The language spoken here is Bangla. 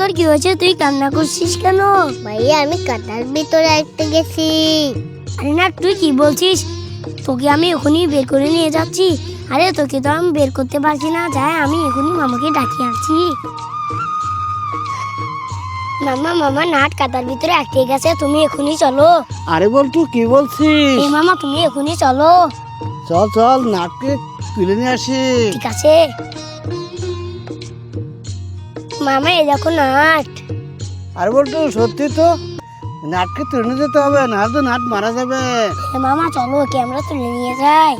তোর কি হয়েছে? তুই কান্না করছিস কেন? ভাইয়া আমি কাঁটার ভিতরে আটকে গেছি। আরে না, তুই কি বলছিস? তোকে আমি এখনই বের করে নিয়ে যাচ্ছি। আরে তোকে তো আমি বের করতে পারছি না, যাই আমি এখনই মামাকে ডাকিয়ে আনছি। মামা মামা নাট কাঁটার ভিতরে আটকে গেছে, তুমি এখনই চলো। আরে বল্টু কি বলছিস? এই মামা তুমি এখনই চলো। চল চল নাটকে তুলে নিয়ে আসি। ঠিক আছে মামা, এই দেখো নাট। আরে বল্টু সত্যি তো নাটকে তুলে নিয়ে যেতে হবে, না তো নাট মারা যাবে। মামা চলো, ওকে আমরা তুলে নিয়ে যাই।